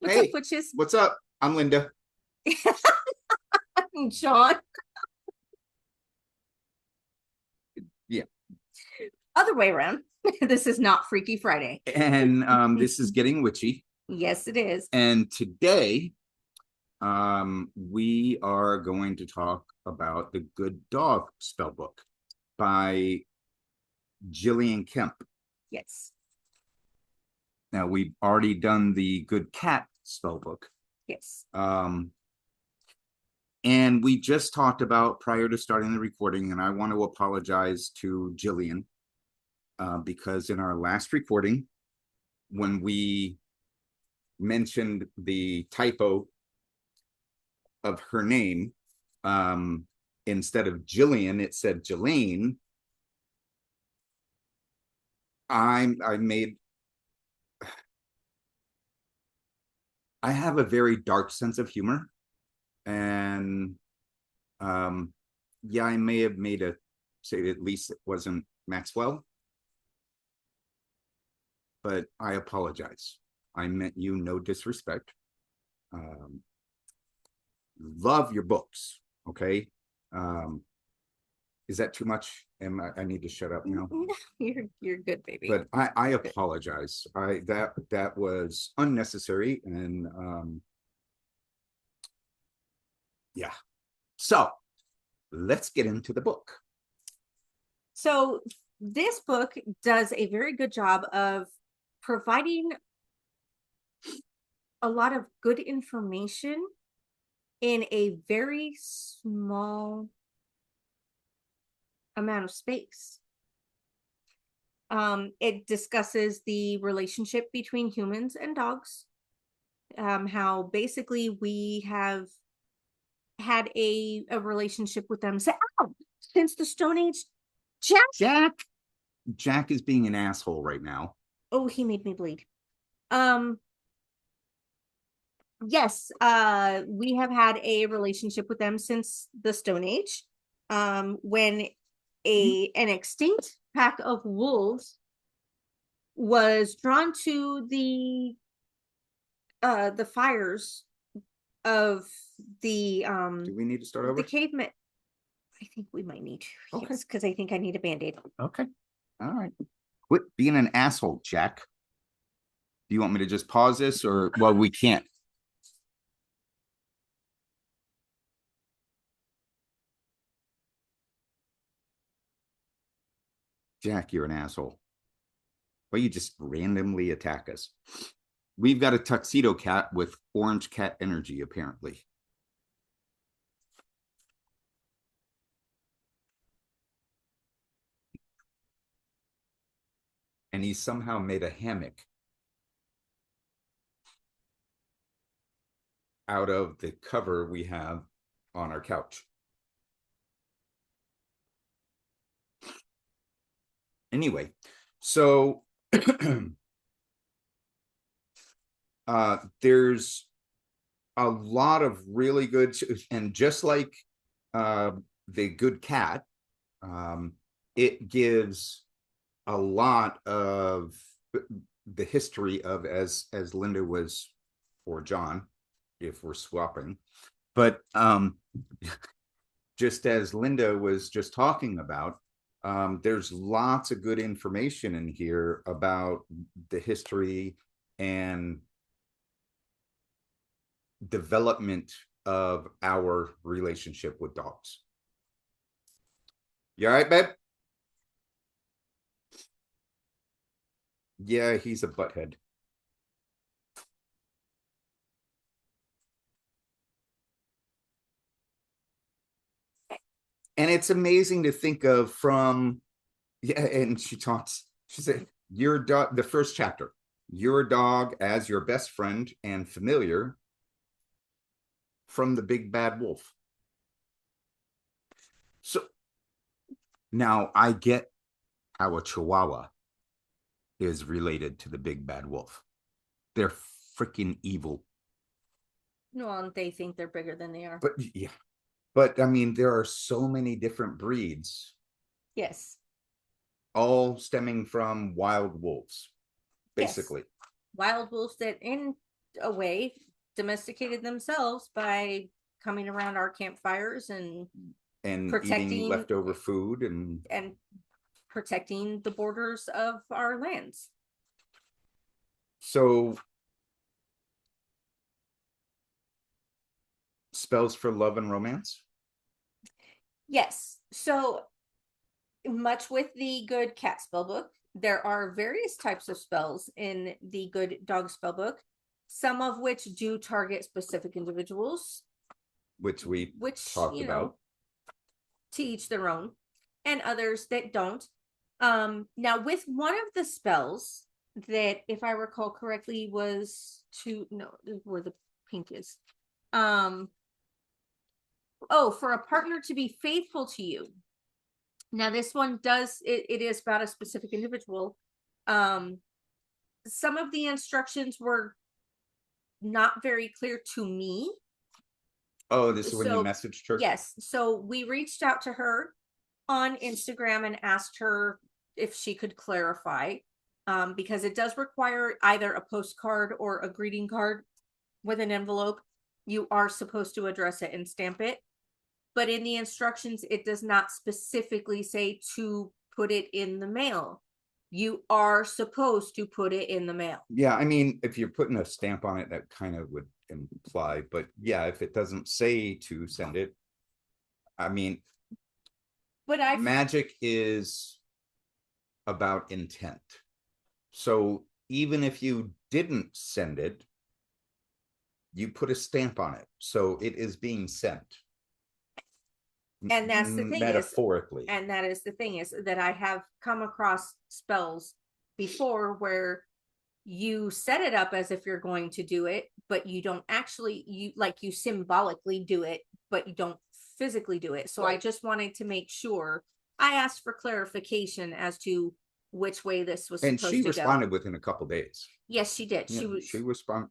What's up, Hey, Witches? what's up? I'm Linda. Sean. Yeah. Other way around. This is not Freaky Friday. And this is Getting Witchy. Yes, it is. And today we are going to talk about the Good Dog Spellbook by Gillian Kemp. Yes. Now, we've already done the Good Cat Spellbook. Yes. And we just talked about prior to starting the recording, and I want to apologize to Gillian because in our last recording, when we mentioned the typo of her name, instead of Gillian, it said Jillian. I made. I have a very dark sense of humor, and yeah, I may have made a say at least it wasn't Maxwell, but I apologize. I meant you no disrespect. Um, love your books, okay? Um, is that too much? I need to shut up now? No, you're good, baby. But I apologize. That was unnecessary, and yeah. So let's get into the book. So this book does a very good job of providing a lot of good information in a very small amount of space. It discusses the relationship between humans and dogs, how basically we have had a relationship with them since the Stone Age. Jack is being an asshole right now. Oh, he made me bleed. Yes, we have had a relationship with them since the Stone Age. When an extinct pack of wolves was drawn to the fires of the Do we need to start over? The caveman. I think we might need to. Okay. Yes, because I think I need a band-aid. Okay. All right. Quit being an asshole, Jack. Do you want me to just pause this, or well, we can't? Jack, you're an asshole. Why you just randomly attack us? We've got a tuxedo cat with orange cat energy, apparently. And he somehow made a hammock out of the cover we have on our couch. Anyway, so there's a lot of really good, and just like the Good Cat, it gives a lot of the history of as Linda was, or John, if we're swapping, but just as Linda was just talking about, there's lots of good information in here about the history and development of our relationship with dogs. You all right, babe? Yeah, he's a butthead. And it's amazing to think of from, yeah, and she said, your dog, the first chapter, your dog as your best friend and familiar from the big bad wolf. So now I get how a Chihuahua is related to the big bad wolf. They're freaking evil. No, they think they're bigger than they are. But yeah, but I mean, there are so many different breeds. Yes. All stemming from wild wolves, basically. Yes. Wild wolves that, and away, domesticated themselves by coming around our campfires and eating protecting leftover food and protecting the borders of our lands. So spells for love and romance? Yes. So much with the good cat spell book, there are various types of spells in the good dog spell book, some of which do target specific individuals, Which we which, talked about. to each their own, and others that don't. Now with one of the spells that, if I recall correctly, was to no, where the pink is. Oh, for a partner to be faithful to you. Now this one does it is about a specific individual. Some of the instructions were not very clear to me. Oh, this is when you So messaged her? yes, so we reached out to her on Instagram and asked her if she could clarify, because it does require either a postcard or a greeting card with an envelope. You are supposed to address it and stamp it, but in the instructions, it does not specifically say to put it in the mail. You are supposed to put it in the mail. Yeah, I mean, if you're putting a stamp on it, that kind of would imply, but yeah, if it doesn't say to send it, I mean, But magic is about intent. So even if you didn't send it, you put a stamp on it. So it is being sent. And that's the thing metaphorically. And that is the thing is that I have come across spells before where you set it up as if you're going to do it, but you don't actually, you symbolically do it, but you don't physically do it. So I just wanted to make sure. I asked for clarification as to which way this was And supposed she to responded go. within a couple days. Yes, she did. Yeah, she responded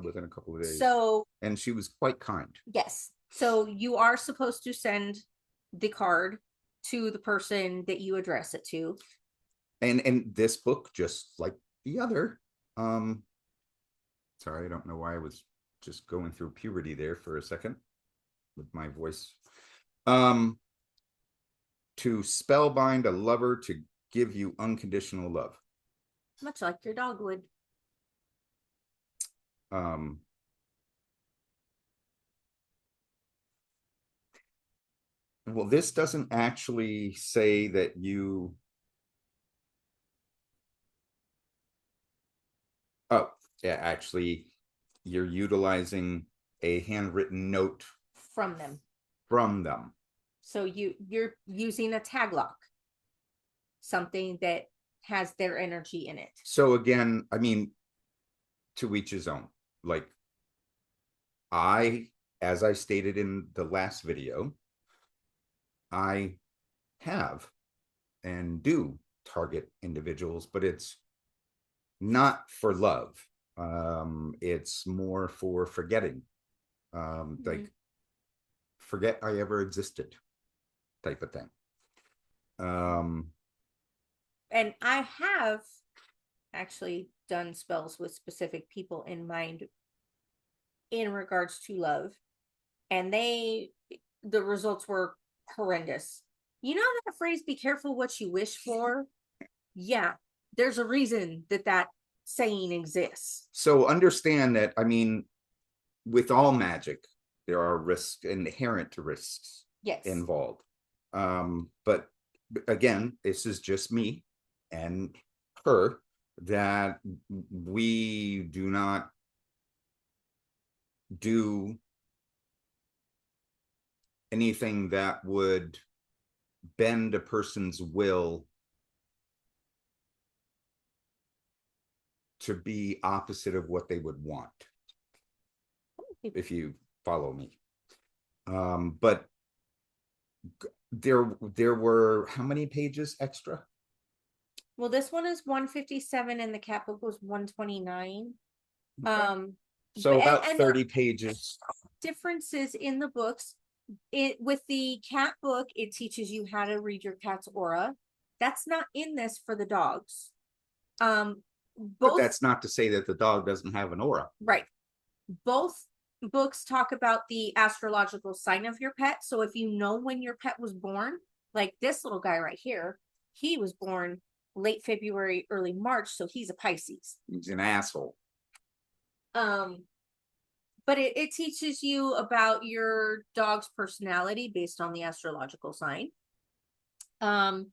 within a couple of days. So, and she was quite kind. Yes. So you are supposed to send the card to the person that you address it to. And this book, just like the other, sorry, I don't know why I was just going through puberty there for a second with my voice. To spellbind a lover to give you unconditional love. Much like your dog would. Well, this doesn't actually say that you. Oh, yeah, actually, you're utilizing a handwritten note From them. So you're using a tag lock. Something that has their energy in it. So again, I mean, to each his own. Like, as I stated in the last video, I have and do target individuals, but it's not for love. It's more for forgetting. Like, forget I ever existed type of thing. And I have actually done spells with specific people in mind in regards to love, and the results were horrendous. You know that phrase, be careful what you wish for? Yeah, there's a reason that saying exists. So understand that, I mean, with all magic, there are risks, inherent risks involved. But again, this is just me and her, that we do not do anything that would bend a person's will to be opposite of what they would want, if you follow me. But there were how many pages extra? Well, this one is 157 and the cat book was 129. So about 30 pages. Differences in the books. With the cat book, it teaches you how to read your cat's aura. That's not in this for the dogs. But Both, that's not to say that the dog doesn't have an aura. right. Both books talk about the astrological sign of your pet. So if you know when your pet was born, like this little guy right here, he was born late February, early March, so he's a Pisces. He's an asshole. But it teaches you about your dog's personality based on the astrological sign. And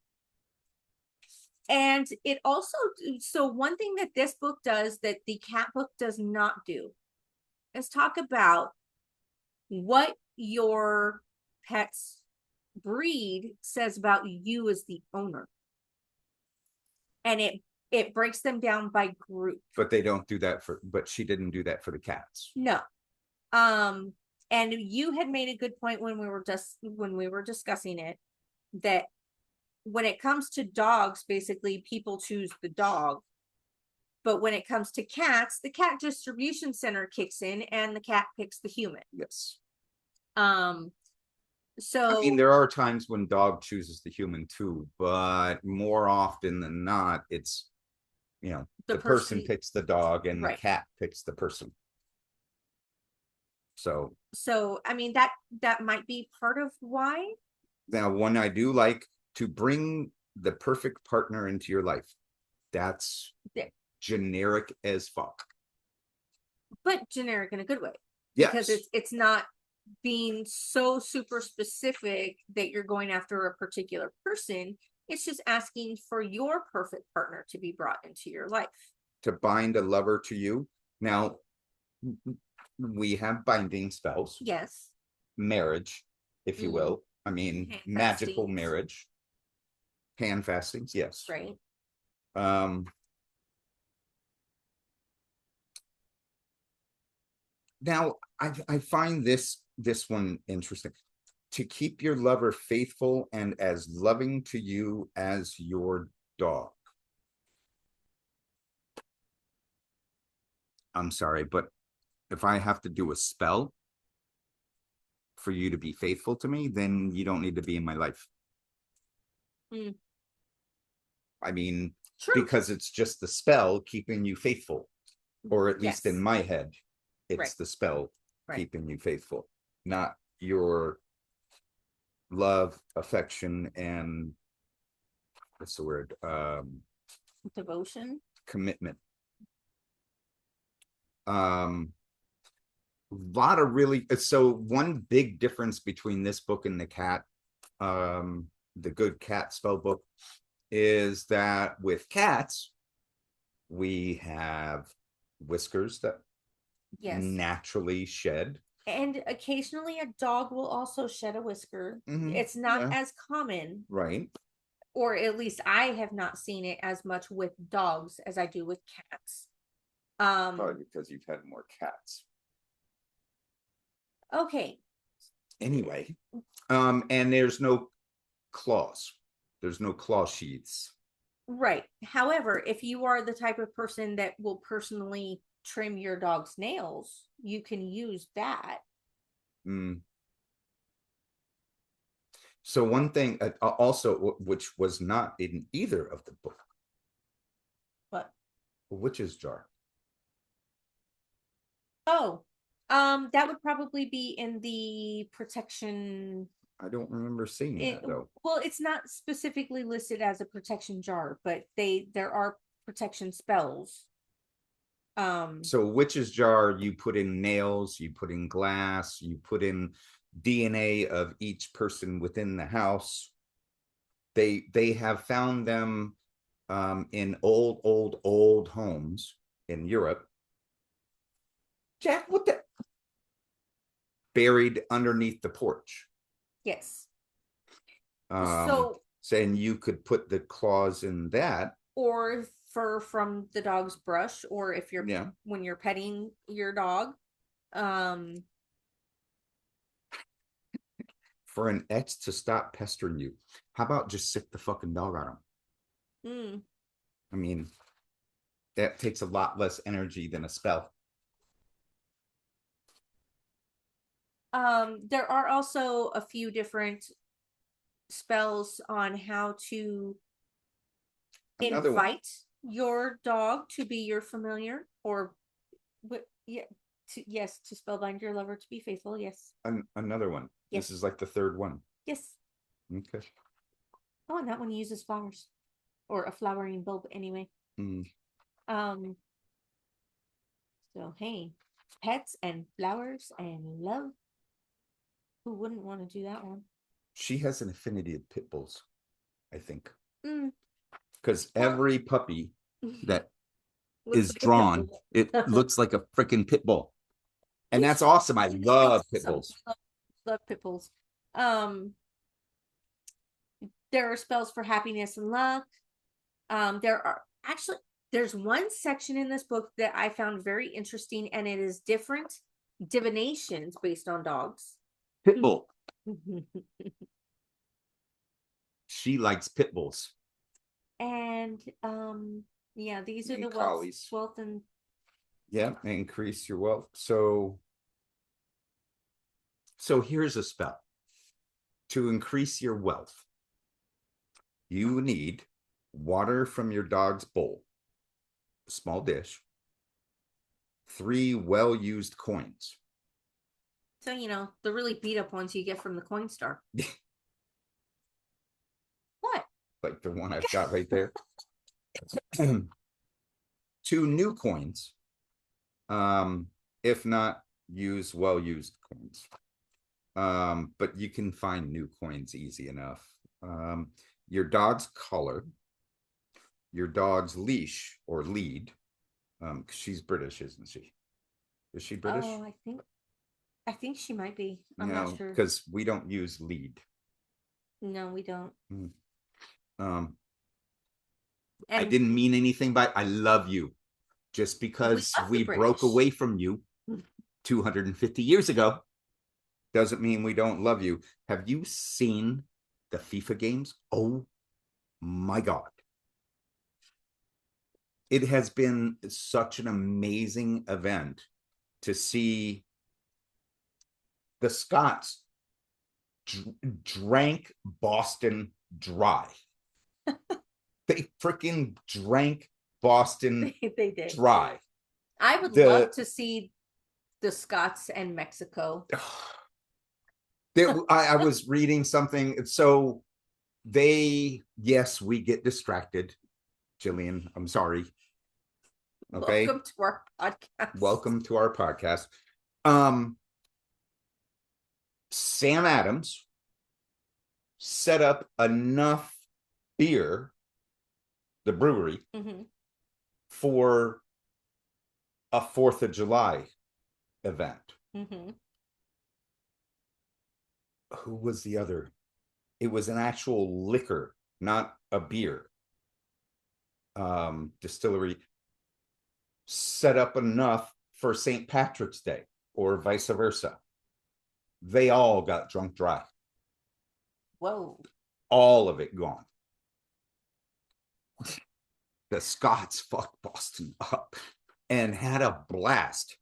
it also, so one thing that this book does that the cat book does not do is talk about what your pet's breed says about you as the owner. And it breaks them down by group. But they don't do that but she didn't do that for the cats. No. And you had made a good point when we were discussing it, that when it comes to dogs, basically people choose the dog. But when it comes to cats, the cat distribution center kicks in and the cat picks the human. Yes. So I mean, there are times when dog chooses the human too, but more often than not, it's, you know, the person picks the dog and the cat picks the person. So I mean, that might be part of why. Now, one I do like, to bring the perfect partner into your life. That's generic as fuck. But generic in a good way. Yes. Because it's not being so super specific that you're going after a particular person. It's just asking for your perfect partner to be brought into your life. To bind a lover to you. Now, we have binding spells. Yes. Marriage, if you will. I mean, magical marriage. Hand fastings, yes. Right. Now, I find this one interesting. To keep your lover faithful and as loving to you as your dog. I'm sorry, but if I have to do a spell for you to be faithful to me, then you don't need to be in my life. I mean, because it's just the spell keeping you faithful, or at least in my head, it's the spell keeping you faithful, not your love, affection, and what's the word? Devotion, commitment. Lot of really, so one big difference between this book and the cat, the good cat spell book, is that with cats we have whiskers that naturally shed, and occasionally a dog will also shed a whisker. It's not as common, right? Or at least I have not seen it as much with dogs as I do with cats. Probably because you've had more cats. Okay. Anyway, and there's no claws. There's no claw sheaths. Right. However, if you are the type of person that will personally trim your dog's nails, you can use that. So one thing also, which was not in either of the book. What? A witch's jar. Oh, that would probably be in the protection. I don't remember seeing that though. Well, it's not specifically listed as a protection jar, but there are protection spells. So witch's jar, you put in nails, you put in glass, you put in DNA of each person within the house. They have found them in old homes in Europe. Jack, what the? Buried underneath the porch. Yes. So saying you could put the claws in that, or fur from the dog's brush, or if you're when you're petting your dog. For an ex to stop pestering you, how about just sick the fucking dog on him? I mean, that takes a lot less energy than a spell. There are also a few different spells on how to invite your dog to be your familiar, or what? Yeah, yes, to spellbind your lover to be faithful. Yes, Another one. yes, This is like the third one. yes. Okay. Oh, and that one uses flowers, or a flowering bulb anyway. Mm. Um. So hey, pets and flowers and love. Who wouldn't want to do that one? She has an affinity of pit bulls, I think. Mm. Because Well, every puppy that looks is like a pit drawn, bull. it looks like a freaking pit bull. And Which that's awesome. I love pit awesome. bulls. Love pit bulls. Um, there are spells for happiness and luck. There are actually there's one section in this book that I found very interesting, and it is different divinations based on dogs. Pit bull. She likes pit bulls. And yeah, these are And the collies. wealth and Yeah, increase your wealth. So here's a spell. To increase your wealth, you need water from your dog's bowl, a small dish, 3 well-used coins. so the really beat up ones you get from the coin star. What? Like the one I've got right there. 2 new coins. If not, use well-used coins. But you can find new coins easy enough. Your dog's collar, your dog's leash or lead. 'Cause she's British, isn't she? Is she British? Oh, I think she might be. I'm not sure. Because we don't use lead. No, we don't. Um, I And didn't mean anything by I love you. Just because love the we broke British. away from you 250 years ago doesn't mean we don't love you. Have you seen the FIFA games? Oh my God. It has been such an amazing event to see the Scots drank Boston dry. They freaking drank Boston they did. dry. I would love to see the Scots and Mexico. I was reading something. So yes, we get distracted. Gillian, I'm sorry. Okay. Welcome to our podcast. Welcome to our podcast. Sam Adams set up enough beer, the brewery, for a 4th of July event. Who was the other? It was an actual liquor, not a beer. Distillery set up enough for St. Patrick's Day or vice versa. They all got drunk dry. Whoa. All of it gone. The Scots fucked Boston up and had a blast.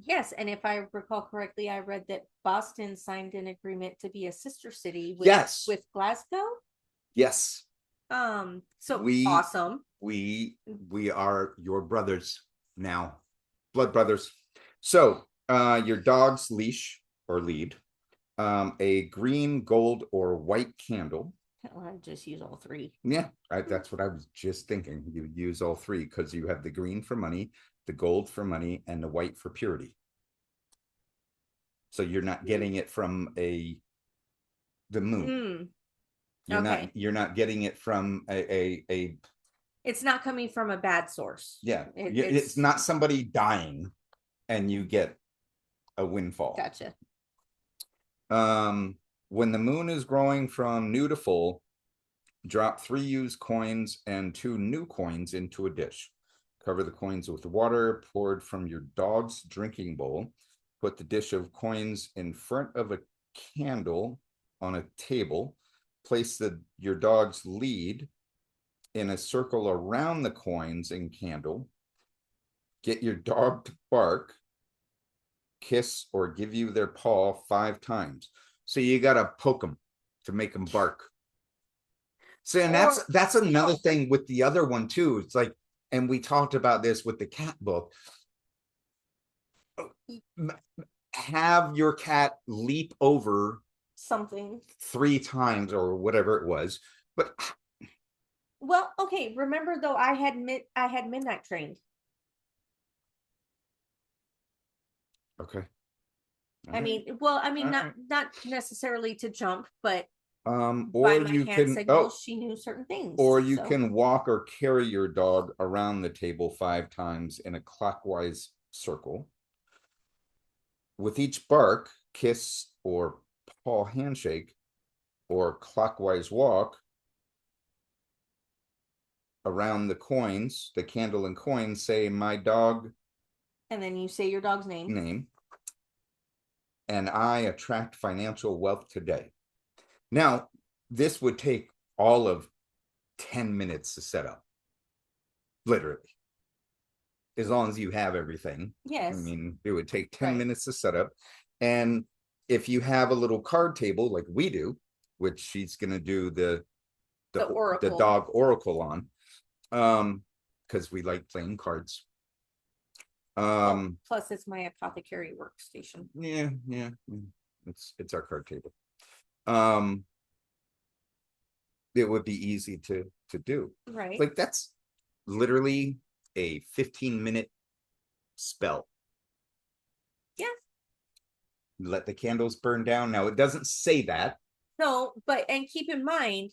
Yes, and if I recall correctly, I read that Boston signed an agreement to be a sister city with Glasgow. Yes. So we awesome. We are your brothers now, blood brothers. So your dog's leash or lead, a green, gold, or white candle. I just use all 3. Yeah, that's what I was just thinking. You use all 3 because you have the green for money, the gold for money, and the white for purity. So you're not getting it from the moon. You're not getting it from a it's not coming from a bad source. Yeah, it's not somebody dying and you get a windfall. Gotcha. When the moon is growing from new to full, drop 3 used coins and 2 new coins into a dish. Cover the coins with water poured from your dog's drinking bowl. Put the dish of coins in front of a candle on a table. Place your dog's lead in a circle around the coins and candle. Get your dog to bark, kiss, or give you their paw 5 times. So you got to poke them to make them bark. So, and Or that's another no. thing with the other one too. It's like, and we talked about this with the cat book. Have your cat leap over Something. 3 times or whatever it was, but Well, okay, remember though I had midnight trained. okay. I Alright. mean, well, I mean Alright. not necessarily to jump, but by Or my you hand can, oh, signals, she knew certain things. or you So can walk or carry your dog around the table 5 times in a clockwise circle. With each bark, kiss, or paw handshake, or clockwise walk around the coins, the candle and coins, say my dog and then you say your dog's name. name, and I attract financial wealth today. Now, this would take all of 10 minutes to set up, literally, as long as you have everything. Yes. I mean, it would take 10 Right. minutes to set up. And if you have a little card table like we do, which she's going to do The the oracle. dog oracle on, because we like playing cards. Plus it's my apothecary workstation. Yeah, it's our card table. It would be easy to do. Right. Like that's literally a 15-minute spell. Yeah. Let the candles burn down. Now it doesn't say that. No, but and keep in mind,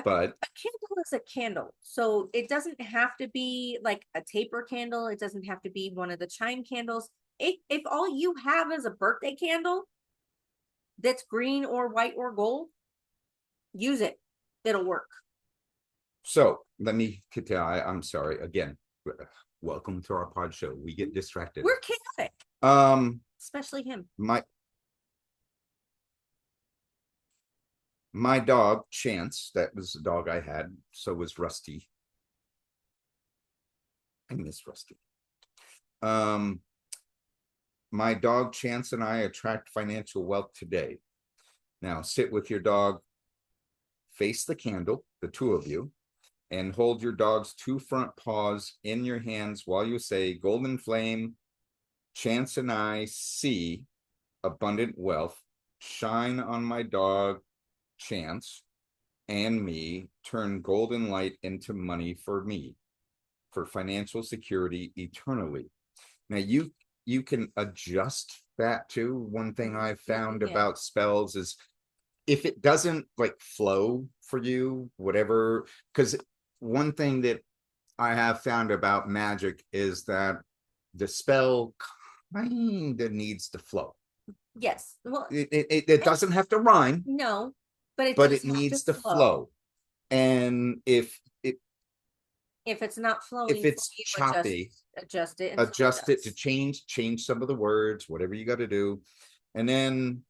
but a candle is a candle, so it doesn't have to be like a taper candle. It doesn't have to be one of the chime candles. If all you have is a birthday candle that's green or white or gold, use it. It'll work. So let me continue. I'm sorry again. Welcome to our pod show. We get distracted. We're chaotic. Especially him. My dog Chance, that was the dog I had. So was Rusty. I miss Rusty. My dog Chance and I attract financial wealth today. Now sit with your dog, face the candle, the two of you, and hold your dog's 2 front paws in your hands while you say, golden flame, Chance and I see abundant wealth shine on my dog Chance and me, turn golden light into money for me, for financial security eternally. Now you can adjust that too. One thing I've found about spells is if it doesn't like flow for you, whatever, because one thing that I have found about magic is that the spell kind of needs to flow. Yes. Well, it doesn't have to rhyme. No, but it needs to flow. And if it's not flowing, if it's choppy, adjust it to change some of the words, whatever you got to do, and then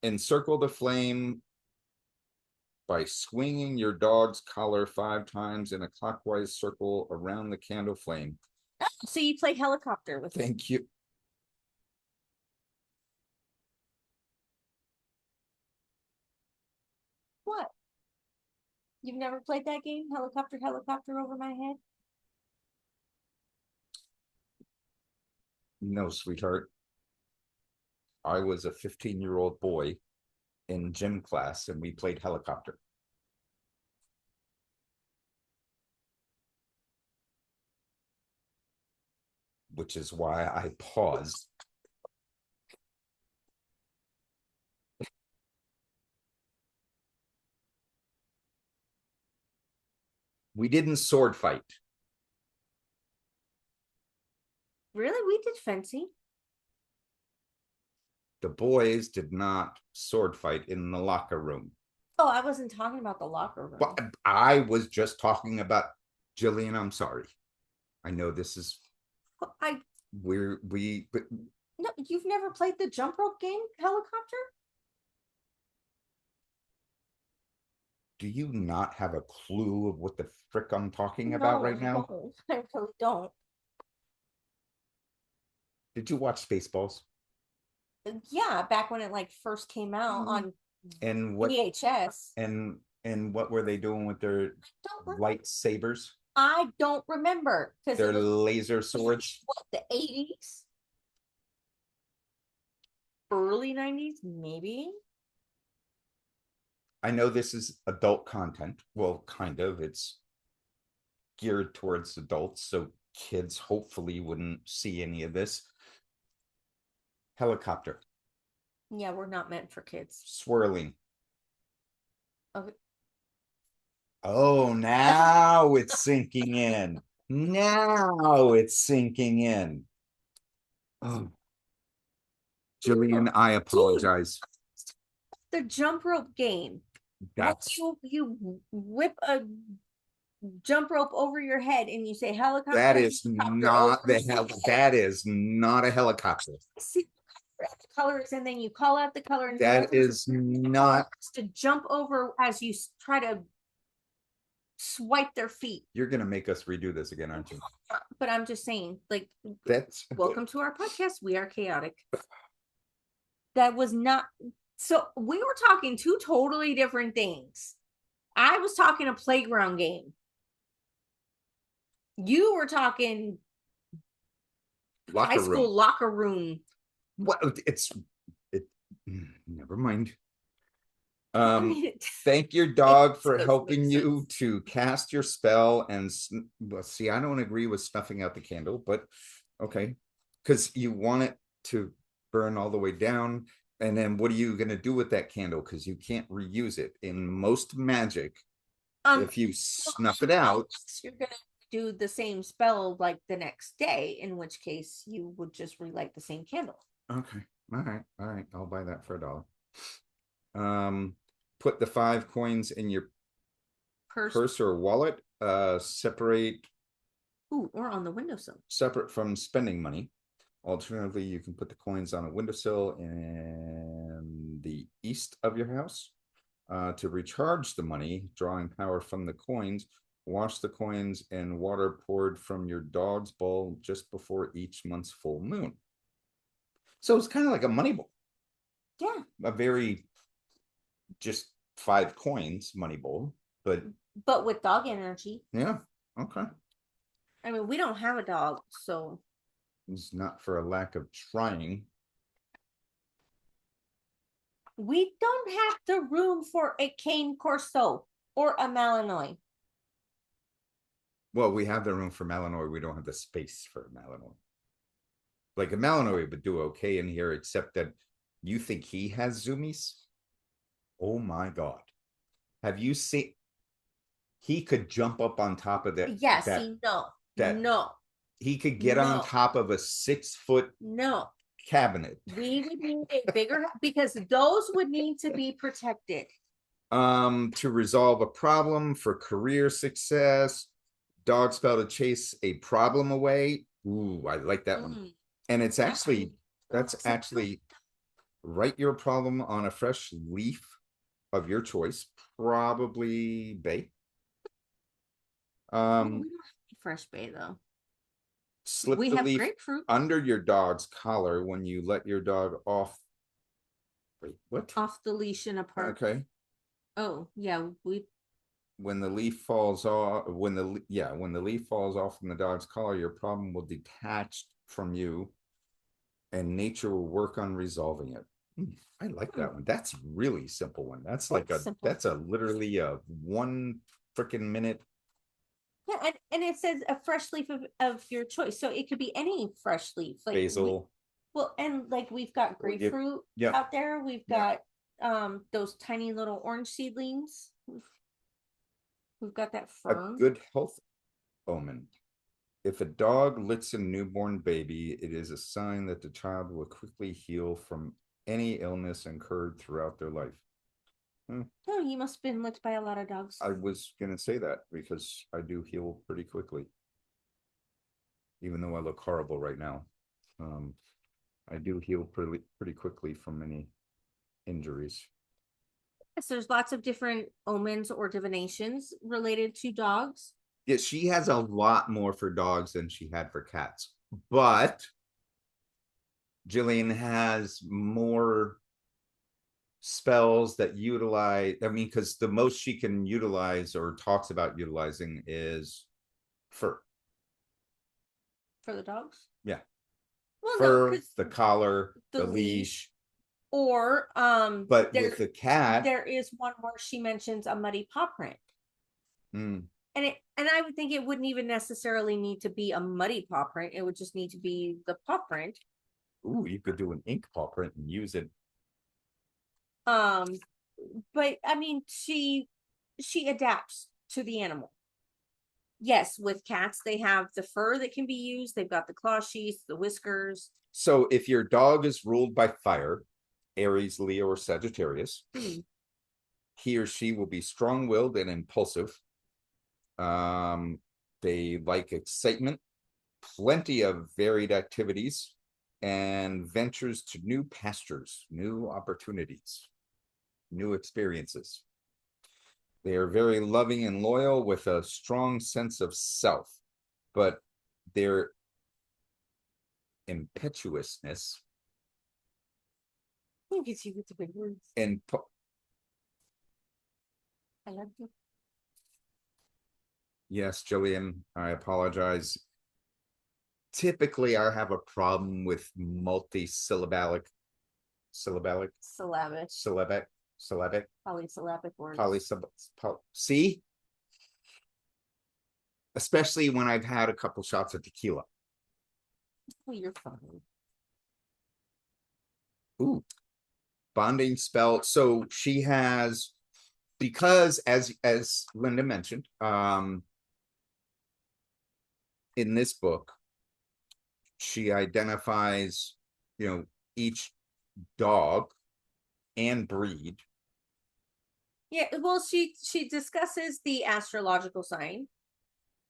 encircle the flame by swinging your dog's collar 5 times in a clockwise circle around the candle flame. So you play helicopter with Thank you. What? You've never played that game? Helicopter over my head? No, sweetheart. I was a 15-year-old boy in gym class and we played helicopter. Which is why I paused. We didn't sword fight. Really? We did fencing. The boys did not sword fight in the locker room. Oh, I wasn't talking about the locker room. Well, I was just talking about Gillian. I'm sorry. I know this is but no, you've never played the jump rope game, helicopter? Do you not have a clue of what the frick I'm talking about right now? No, I really don't. Did you watch Spaceballs? Yeah, back when it like first came out on And what VHS. and And what were they doing with their lightsabers? I don't remember because Their it was laser swords? what, the 80s, early 90s, maybe. I know this is adult content. Well, kind of. It's geared towards adults, so kids hopefully wouldn't see any of this. Helicopter. Yeah, we're not meant for kids. Swirling. Okay. Oh, now it's sinking in. Now it's sinking in. Oh, Gillian, I apologize. The jump rope game. That's You whip a jump rope over your head and you say helicopter. that is helicopter not the over hell. your head. That is not a helicopter. See what the color is, and then you call out the color, and That is not. to jump over as you try to swipe their feet. You're gonna make us redo this again, aren't you? But I'm just saying, like, That's welcome to our podcast. We are chaotic. That was not. So we were talking two totally different things. I was talking a playground game. You were talking high school locker room. What it's it. Never mind. I mean, Thank your dog for helping you to cast your spell. And well, see, I don't agree with snuffing out the candle, but okay, because you want it to burn all the way down. And then what are you going to do with that candle? Because you can't reuse it in most magic. If you snuff it out, you're gonna do the same spell like the next day, in which case you would just relight the same candle. Okay, all right, I'll buy that for $1. Put the 5 coins in your purse or wallet. Separate. Ooh, or on the windowsill. Separate from spending money. Alternatively, you can put the coins on a windowsill in the east of your house. To recharge the money, drawing power from the coins, wash the coins in water poured from your dog's bowl just before each month's full moon. So it's kind of like a money bowl. Yeah. A very just 5 coins money bowl, but with dog energy. Yeah. Okay. I mean, we don't have a dog, so it's not for a lack of trying. We don't have the room for a cane corso or a Malinois. Well, we have the room for Malinois. We don't have the space for Malinois. Like a Malinois would do okay in here, except that you think he has zoomies? Oh my God. Have you seen? He could jump up on top of that. Yes, no. He could get on top of a 6-foot cabinet. We would need a bigger, because those would need to be protected. To resolve a problem, for career success, dog spell to chase a problem away. Ooh, I like that one. And it's actually, that's actually write your problem on a fresh leaf of your choice, probably bay. Fresh bay though. Slip the leaf grapefruit under your dog's collar when you let your dog off. Wait, what? Off the leash in a park. Okay. Oh yeah, when the leaf falls off, when the leaf falls off from the dog's collar, your problem will detach from you, and nature will work on resolving it. I like that one. That's really simple one. That's like that's literally a 1 freaking minute. Yeah, and it says a fresh leaf of your choice, so it could be any fresh leaf, like basil. And like we've got grapefruit out there. We've got those tiny little orange seedlings. We've got that fern. A good health omen. If a dog licks a newborn baby, it is a sign that the child will quickly heal from any illness incurred throughout their life. Oh, you must have been licked by a lot of dogs. I was going to say that because I do heal pretty quickly. Even though I look horrible right now. I do heal pretty quickly from many injuries. Yes, there's lots of different omens or divinations related to dogs. Yeah, she has a lot more for dogs than she had for cats. But Gillian has more spells that utilize, I mean, because the most she can utilize or talks about utilizing is fur. For the dogs? Yeah. Well, no, Fur, because the collar, the the leash. leash. Or But with the cat, there is one where she mentions a muddy paw print. mm, And I would think it wouldn't even necessarily need to be a muddy paw print. It would just need to be the paw print. ooh, you could do an ink paw print and use it. Um, but I mean, she adapts to the animal. Yes, with cats, they have the fur that can be used. They've got the claw sheaths, the whiskers. So if your dog is ruled by fire, Aries, Leo, or Sagittarius, he or she will be strong-willed and impulsive. They like excitement, plenty of varied activities, and ventures to new pastures, new opportunities, new experiences. They are very loving and loyal with a strong sense of self, but their impetuousness Look at you with the big words. and I love you. yes, Gillian, I apologize. Typically, I have a problem with multi-syllabic, syllabic, syllabic, Polysyllabic words. see? Especially when I've had a couple shots of tequila. Oh, you're fine. Ooh, bonding spell. So she has, because as Linda mentioned, in this book, she identifies, each dog and breed. Yeah, well, she discusses the astrological sign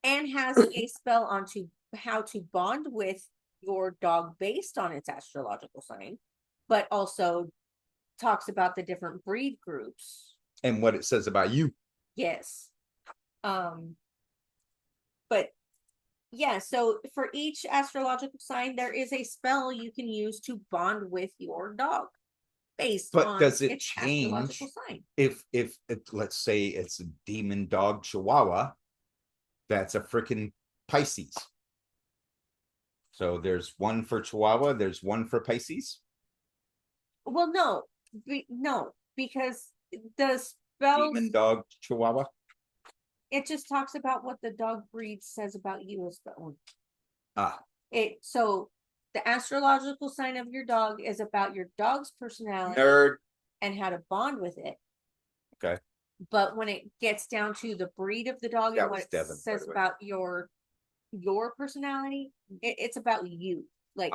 and has a spell onto how to bond with your dog based on its astrological sign, but also talks about the different breed groups and what it says about you. Yes. But yeah, so for each astrological sign, there is a spell you can use to bond with your dog based But on does it its change astrological sign. if let's say it's a demon dog Chihuahua, that's a freaking Pisces. So there's one for Chihuahua, there's one for Pisces. Well, no, because the spells, Demon dog Chihuahua. it just talks about what the dog breed says about you as the owner. Ah, So the astrological sign of your dog is about your dog's personality nerd. and how to bond with it. Okay. But when it gets down to the breed of the dog That and what was it Devin, by says the way. about your personality, it's about you. Like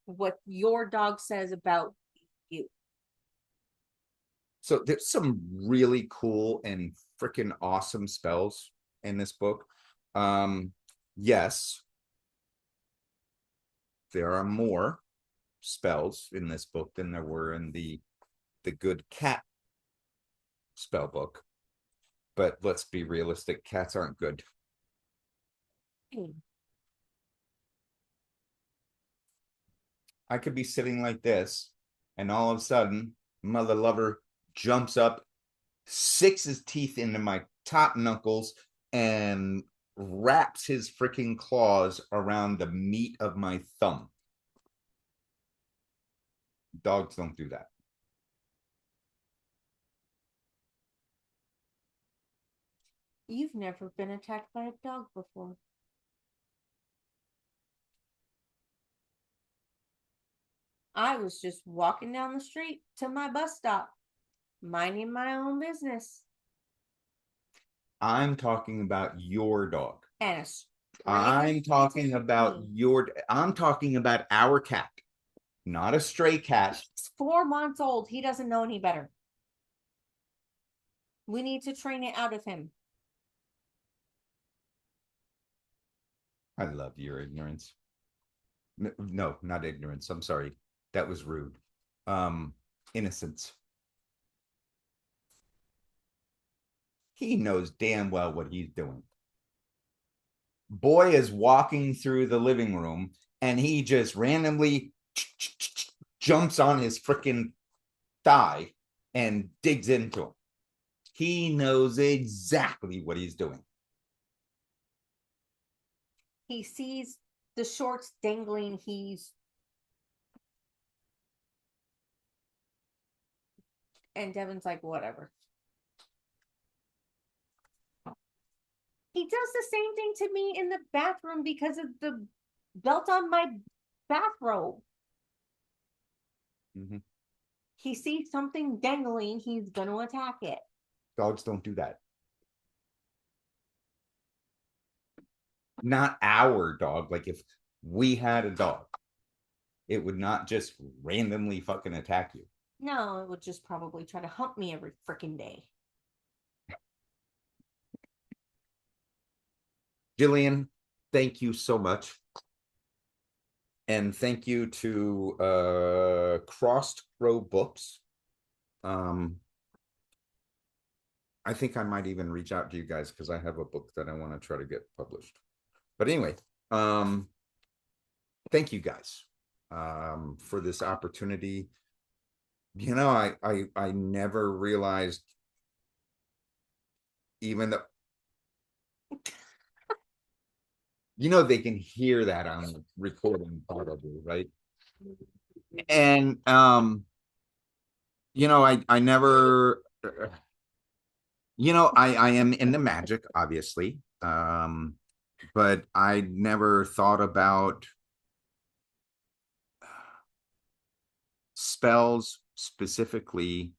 what your dog says about you. So there's some really cool and freaking awesome spells in this book. Yes, there are more spells in this book than there were in the good cat spell book. But let's be realistic, cats aren't good. I could be sitting like this, and all of a sudden, mother lover jumps up, sinks his teeth into my top knuckles, and wraps his freaking claws around the meat of my thumb. Dogs don't do that. You've never been attacked by a dog before. I was just walking down the street to my bus stop, minding my own business. I'm talking about your dog. And I'm talking about our cat, not a stray cat. He's 4 months old. He doesn't know any better. We need to train it out of him. I love your ignorance. No, not ignorance. I'm sorry. That was rude. Innocence. He knows damn well what he's doing. Boy is walking through the living room and he just randomly jumps on his freaking thigh and digs into him. He knows exactly what he's doing. He sees the shorts dangling. And Devin's like, whatever. He does the same thing to me in the bathroom because of the belt on my bathrobe. Mm-hmm. He sees something dangling, he's going to attack it. Dogs don't do that. Not our dog. Like if we had a dog, it would not just randomly fucking attack you. No, it would just probably try to hump me every freaking day. Gillian, thank you so much. And thank you to Crossed Crow Books. I think I might even reach out to you guys because I have a book that I want to try to get published. But anyway, thank you guys for this opportunity. You know, I never realized even though you know they can hear that on the recording probably, right? And you know, I never you know, I am into magic, obviously. But I never thought about spells specifically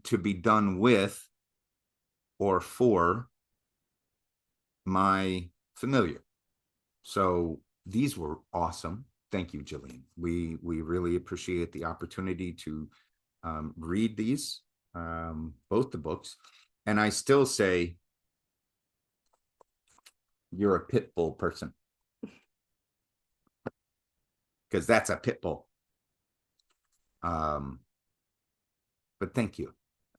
to be done with or for my familiar. So these were awesome. Thank you, Gillian. We really appreciate the opportunity to read these, both the books. And I still say you're a pit bull person because that's a pit bull. But thank you.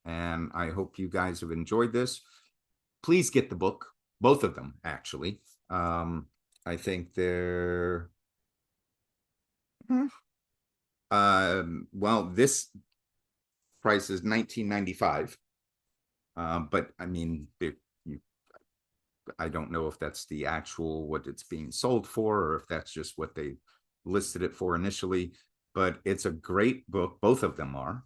And I hope you guys have enjoyed this. Please get the book, both of them, actually. I think they're well, this price is $19.95. But I mean, I don't know if that's the actual what it's being sold for, or if that's just what they listed it for initially. But it's a great book. Both of them are.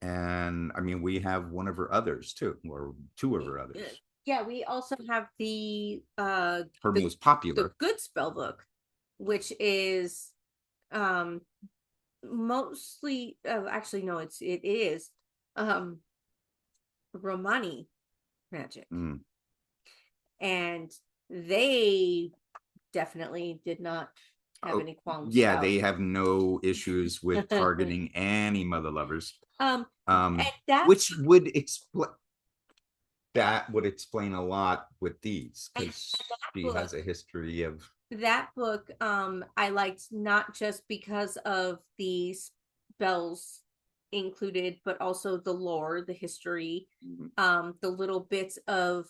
And I mean, we have one of her others too, or two of her others. Yeah, we also have the her most popular, the good spell book, which is mostly actually no, it is Romani magic. And they definitely did not have any qualms. Yeah, they have no issues with targeting any mother lovers. Which would explain a lot with these because she has a history of that book. I liked not just because of the spells included, but also the lore, the history, the little bits of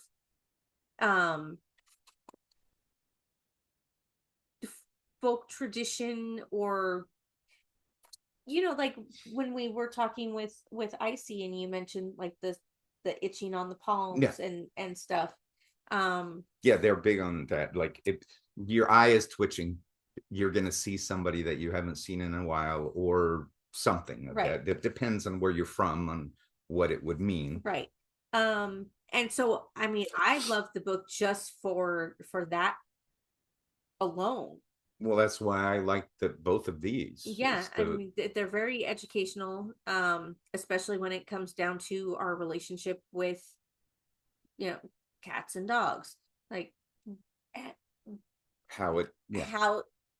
folk tradition, or you know, like when we were talking with Icy and you mentioned like the itching on the palms and stuff. Yeah, they're big on that. Like if your eye is twitching, you're gonna see somebody that you haven't seen in a while or something of that. It depends on where you're from and what it would mean. Right. And so I mean I love the book just for that alone. Well, that's why I like both of these. Yeah, I mean they're very educational, especially when it comes down to our relationship with, you know, cats and dogs. Like how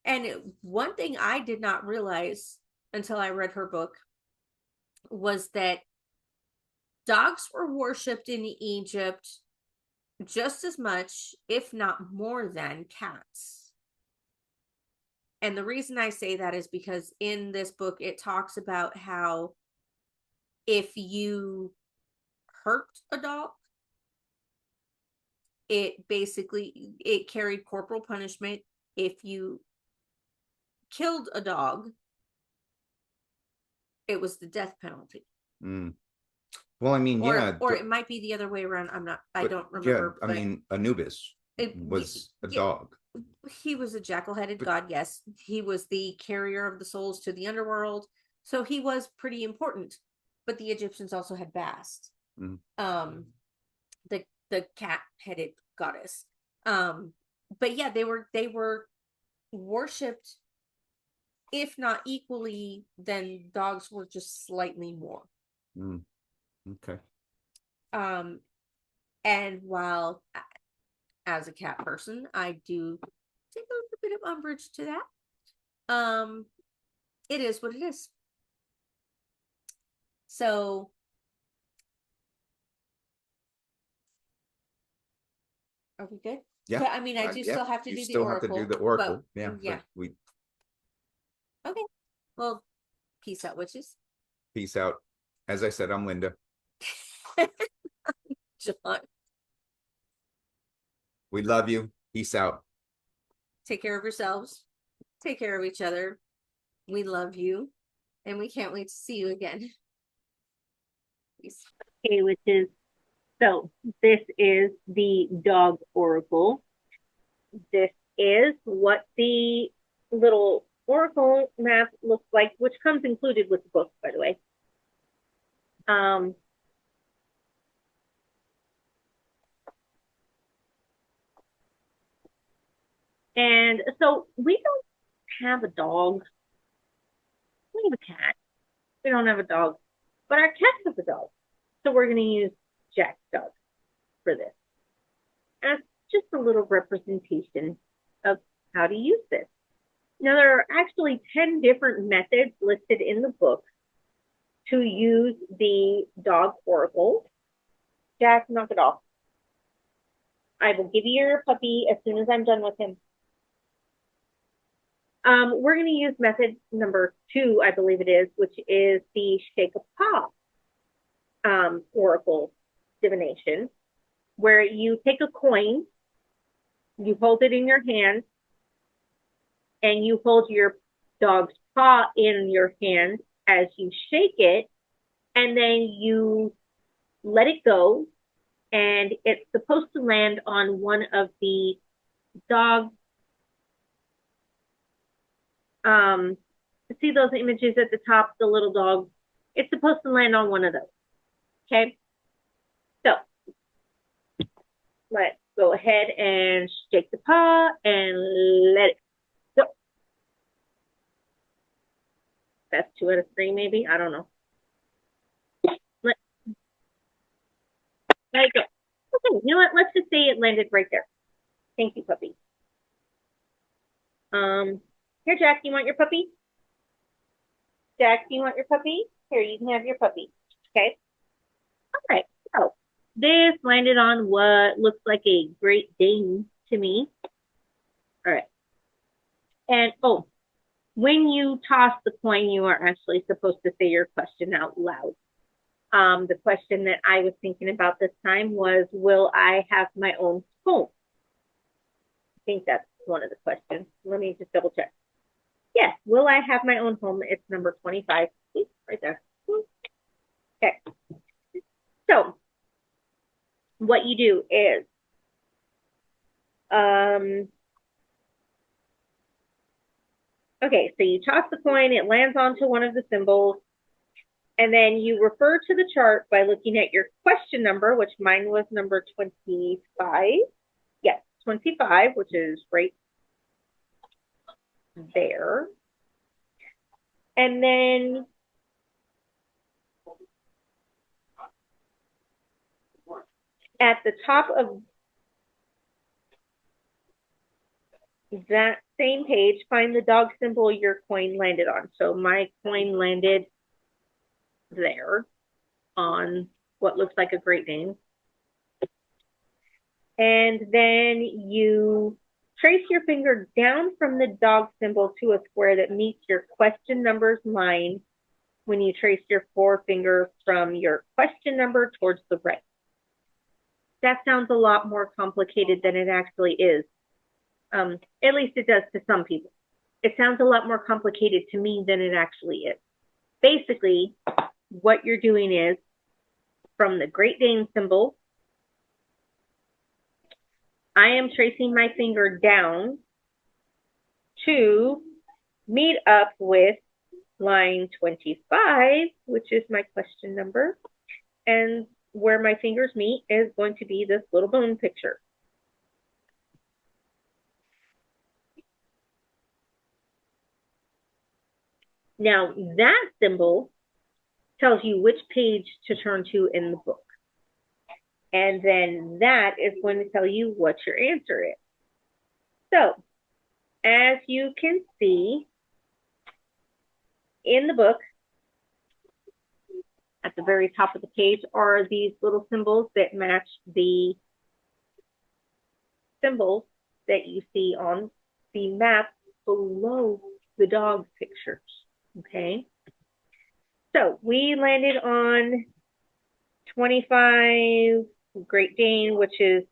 and one thing I did not realize until I read her book was that dogs were worshipped in Egypt just as much, if not more, than cats. And the reason I say that is because in this book, it talks about how if you hurt a dog, it carried corporal punishment. If you killed a dog, it was the death penalty. Mm. Well, I mean, yeah, Or it might be the other way around. I don't remember. Yeah, I mean, Anubis it, was a yeah, dog. he was a jackal-headed But god. Yes, he was the carrier of the souls to the underworld, so he was pretty important. But the Egyptians also had Bast, mm, the cat-headed goddess. But yeah, they were worshipped, if not equally, then dogs were just slightly more. mm, okay. Um, and while as a cat person, I do take a little bit of umbrage to that. It is what it is. So are we good? Yeah. But I mean, I do Yeah. still have to You do the still have to do oracle. the But oracle. Yeah. yeah. But we Okay. Well, peace out, witches. peace out. As I said, I'm Linda. John, We love you. Peace out. take care of yourselves. Take care of each other. We love you. And we can't wait to see you again. Peace. Okay, which is so this is the dog oracle. This is what the little oracle map looks like, which comes included with the book, by the way. And so we don't have a dog. We have a cat. We don't have a dog, but our cat has a dog. So we're going to use Jack's dog for this. And it's just a little representation of how to use this. Now, there are actually 10 different methods listed in the book to use the dog oracle. Jack, knock it off. I will give you your puppy as soon as I'm done with him. We're going to use method number 2, I believe it is, which is the shake a paw oracle divination, where you take a coin, you hold it in your hand, and you hold your dog's paw in your hand as you shake it, and then you let it go, and it's supposed to land on one of the dog. See those images at the top, the little dog? It's supposed to land on one of those. Okay? So let's go ahead and shake the paw and let it go. That's 2 out of 3, maybe. I don't know. Let it go. Okay, you know what? Let's just say it landed right there. Thank you, puppy. Here, Jack, you want your puppy? Jack, do you want your puppy? Here, you can have your puppy. Okay. All right. So this landed on what looks like a Great Dane to me. All right. And oh, when you toss the coin, you are actually supposed to say your question out loud. The question that I was thinking about this time was, will I have my own home? I think that's one of the questions. Let me just double check. Yes, will I have my own home? It's number 25. Right there. Okay. So what you do is okay, so you toss the coin, it lands onto one of the symbols, and then you refer to the chart by looking at your question number, which mine was number 25. Yes, 25, which is right there. And then at the top of that same page, find the dog symbol your coin landed on. So my coin landed there on what looks like a Great Dane. And then you trace your finger down from the dog symbol to a square that meets your question number's line when you trace your forefinger from your question number towards the right. That sounds a lot more complicated than it actually is. At least it does to some people. It sounds a lot more complicated to me than it actually is. basically what you're doing is from the Great Dane symbol, I am tracing my finger down to meet up with line 25, which is my question number. And where my fingers meet is going to be this little bone picture. Now, that symbol tells you which page to turn to in the book. And then that is going to tell you what your answer is. So, as you can see in the book, at the very top of the page are these little symbols that match the symbols that you see on the map below the dog pictures, okay? So we landed on 25 Great Dane, which is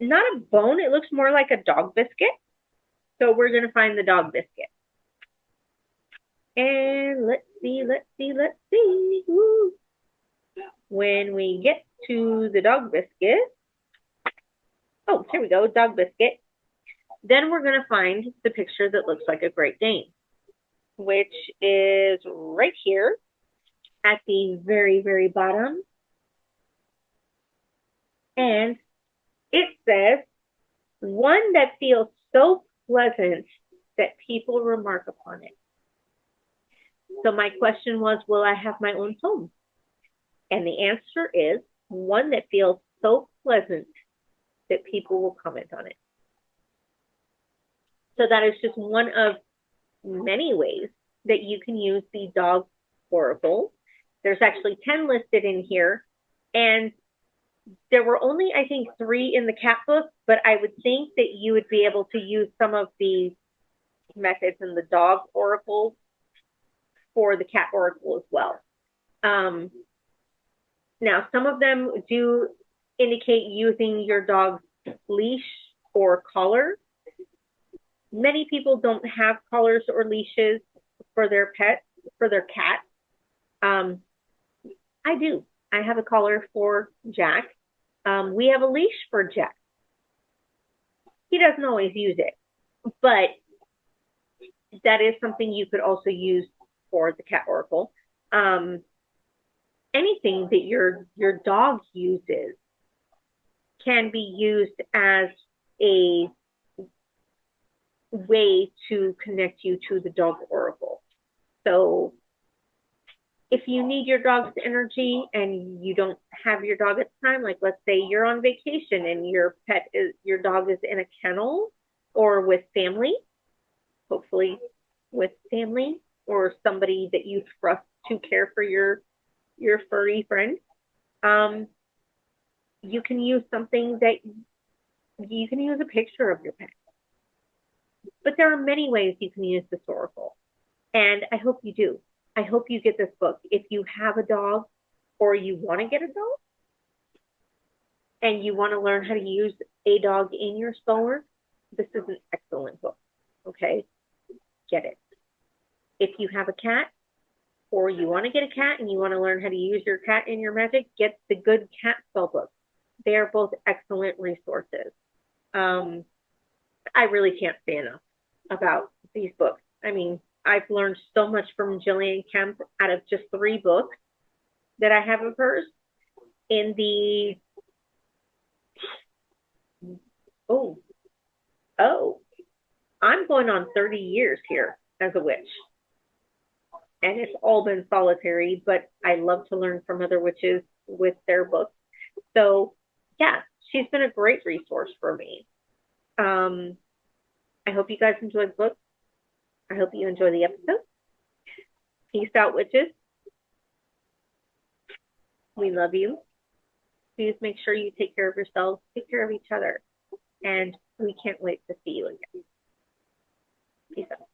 not a bone. It looks more like a dog biscuit. So we're going to find the dog biscuit. And let's see. Woo. When we get to the dog biscuit, oh, here we go, dog biscuit. Then we're going to find the picture that looks like a Great Dane, which is right here at the very, very bottom. And it says, one that feels so pleasant that people remark upon it. So my question was, will I have my own home? And the answer is one that feels so pleasant that people will comment on it. So that is just one of many ways that you can use the dog oracle. There's actually 10 listed in here, and there were only, I think, 3 in the cat book, but I would think that you would be able to use some of the methods in the dog oracle for the cat oracle as well. Now, some of them do indicate using your dog's leash or collar. Many people don't have collars or leashes for their pets, for their cat. I do. I have a collar for Jack. We have a leash for Jack. He doesn't always use it, but that is something you could also use for the cat oracle. Anything that your dog uses can be used as a way to connect you to the dog oracle. So if you need your dog's energy and you don't have your dog at the time, like let's say you're on vacation and your dog is in a kennel or with family, hopefully with family or somebody that you trust to care for your furry friend, you can use something that you can use a picture of your pet. But there are many ways you can use this oracle, and I hope you do. I hope you get this book. If you have a dog or you want to get a dog and you want to learn how to use a dog in your spellwork, this is an excellent book, okay? Get it. If you have a cat or you want to get a cat and you want to learn how to use your cat in your magic, get the Good Cat Spell book. They are both excellent resources. I really can't say enough about these books. I mean, I've learned so much from Gillian Kemp out of just 3 books that I have of hers. In the, I'm going on 30 years here as a witch. And it's all been solitary, but I love to learn from other witches with their books. So yeah, she's been a great resource for me. I hope you guys enjoyed the book. I hope you enjoy the episode. Peace out, witches. We love you. Please make sure you take care of yourselves, take care of each other, and we can't wait to see you again. Peace out.